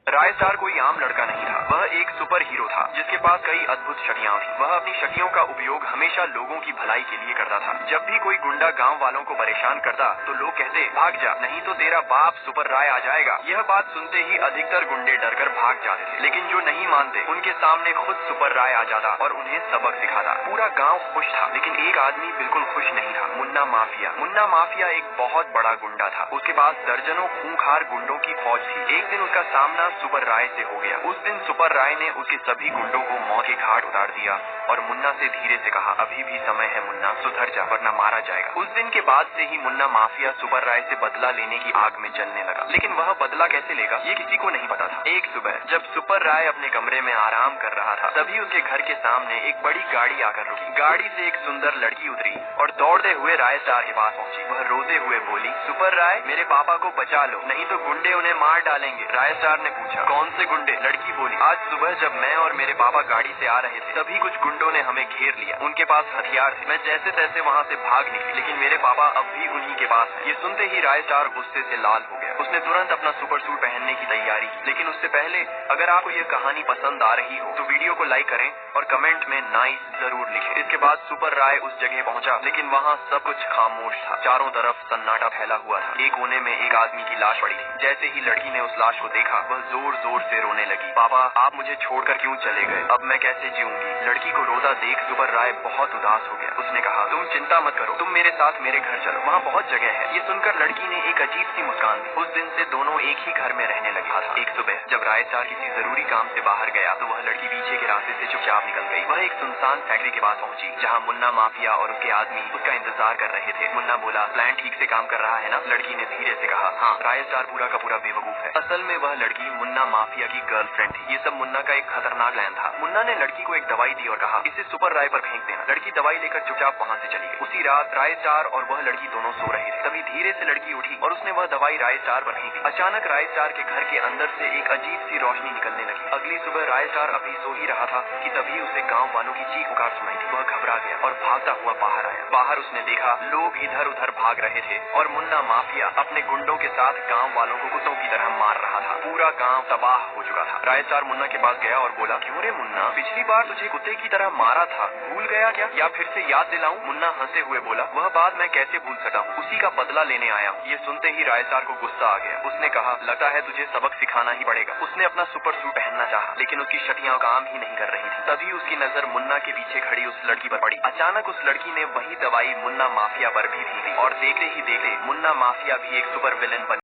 रायस्टार कोई आम लड़का नहीं था। वह एक सुपर हीरो था जिसके पास कई अद्भुत शक्तियां थी। वह अपनी शक्तियों का उपयोग हमेशा लोगों की भलाई के लिए करता था। जब भी कोई गुंडा गांव वालों को परेशान करता तो लोग कहते, भाग जा, नहीं तो तेरा बाप सुपर राय आ जाएगा। यह बात सुनते ही अधिकतर गुंडे डरकर भाग जाते थे, लेकिन जो नहीं मानते उनके सामने खुद सुपर राय आ जाता और उन्हें सबक सिखाता। पूरा गाँव खुश था, लेकिन एक आदमी बिल्कुल खुश नहीं था, मुन्ना माफिया। मुन्ना माफिया एक बहुत बड़ा गुंडा था। उसके पास दर्जनों खूंखार गुंडों की फौज थी। एक दिन उसका सामना सुपर राय से हो गया। उस दिन सुपर राय ने उसके सभी गुंडों को मौत के घाट उतार दिया और मुन्ना से धीरे से कहा, अभी भी समय है मुन्ना, सुधर जा वरना मारा जाएगा। उस दिन के बाद से ही मुन्ना माफिया सुपर राय से बदला लेने की आग में जलने लगा। लेकिन वह बदला कैसे लेगा ये किसी को नहीं पता था। एक सुबह जब सुपर राय अपने कमरे में आराम कर रहा था, तभी उसके घर के सामने एक बड़ी गाड़ी आकर रुकी। गाड़ी से एक सुंदर लड़की उतरी और दौड़ते हुए रायस्टार के पास पहुंची। वह रोते हुए बोली, सुपर राय, मेरे पापा को बचा लो, नहीं तो गुंडे उन्हें मार डालेंगे। रायस्टार ने पूछा, कौन से गुंडे? लड़की बोली, आज सुबह जब मैं और मेरे पापा गाड़ी से आ रहे थे तभी कुछ गुंडों ने हमें घेर लिया। उनके पास हथियार थे। मैं जैसे तैसे वहाँ से भाग निकली, लेकिन मेरे पापा अब भी उन्हीं के पास हैं। ये सुनते ही रायस्टार गुस्से से लाल हो गया। उसने तुरंत अपना सुपर सूट पहनने की तैयारी की। लेकिन उससे पहले अगर आपको ये कहानी पसंद आ रही हो तो वीडियो को लाइक करें और कमेंट में नाइस जरूर लिखें। इसके बाद सुपर राय उस जगह पहुंचा, लेकिन वहाँ सब कुछ खामोश था। चारों तरफ सन्नाटा फैला हुआ था। एक कोने में एक आदमी की लाश पड़ी थी। जैसे ही लड़की ने उस लाश को देखा, वह जोर जोर से रोने लगी। पापा, आप मुझे छोड़कर क्यों चले गए? अब मैं कैसे जीऊंगी? लड़की को रोता देख सुपर राय बहुत उदास हो गया। उसने कहा, तुम चिंता मत करो, तुम मेरे साथ मेरे घर चलो, वहाँ बहुत जगह है। ये सुनकर लड़की ने एक अजीब सी मुस्कान दी। उस दिन से दोनों एक ही घर में रहने लगा था। एक सुबह जब रायस्टार किसी जरूरी काम से बाहर गया तो वह लड़की पीछे के रास्ते से चुपचाप निकल गई। वह एक सुनसान फैक्ट्री के पास पहुंची जहाँ मुन्ना माफिया और उसके आदमी उसका इंतजार कर रहे थे। मुन्ना बोला, प्लान ठीक से काम कर रहा है ना? लड़की ने धीरे से कहा, हाँ। रायस्टार पूरा का पूरा बेवकूफ है। असल में वह लड़की मुन्ना माफिया की गर्लफ्रेंड थी। ये सब मुन्ना का एक खतरनाक प्लान था। मुन्ना ने लड़की को एक दवाई दी और कहा, इसे सुपर राय पर फेंक देना। लड़की दवाई लेकर चुपचाप वहाँ से चली गई। उसी रात रायस्टार और वह लड़की दोनों सो रहे थे। तभी धीरे से लड़की उठी और उसने वह दवाई रायस्टार पर फेंकी। अचानक रायस्टार के घर के अंदर से एक अजीब सी रोशनी निकलने लगी। अगली सुबह रायस्टार अभी सो ही रहा था कि तभी उसे गाँव वालों की चीख पुकार सुनाई दी। वह घबरा गया और भागता हुआ बाहर आया। बाहर उसने देखा लोग इधर उधर भाग रहे थे और मुन्ना माफिया अपने गुंडों के साथ गाँव वालों को कुत्तों की तरह मार रहा था। पूरा गाँव तबाह हो चुका था। रायस्टार मुन्ना के पास गया और बोला, क्यों रे मुन्ना, पिछली बार तुझे कुत्ते की तरह मारा था, भूल गया क्या? या फिर से याद दिलाऊं? मुन्ना हंसते हुए बोला, वह बात मैं कैसे भूल सकता हूँ, उसी का बदला लेने आया हूँ। ये सुनते ही रायस्टार को गुस्सा आ गया। उसने कहा, लगता है तुझे सबक सिखाना ही पड़ेगा। उसने अपना सुपर सूट पहनना चाहा, लेकिन उसकी शक्तियाँ काम ही नहीं कर रही थी। तभी उसकी नजर मुन्ना के पीछे खड़ी उस लड़की पर पड़ी। अचानक उस लड़की ने वही दवाई मुन्ना माफिया पर भी दी और देखते ही देखते मुन्ना माफिया भी एक सुपर विलेन बन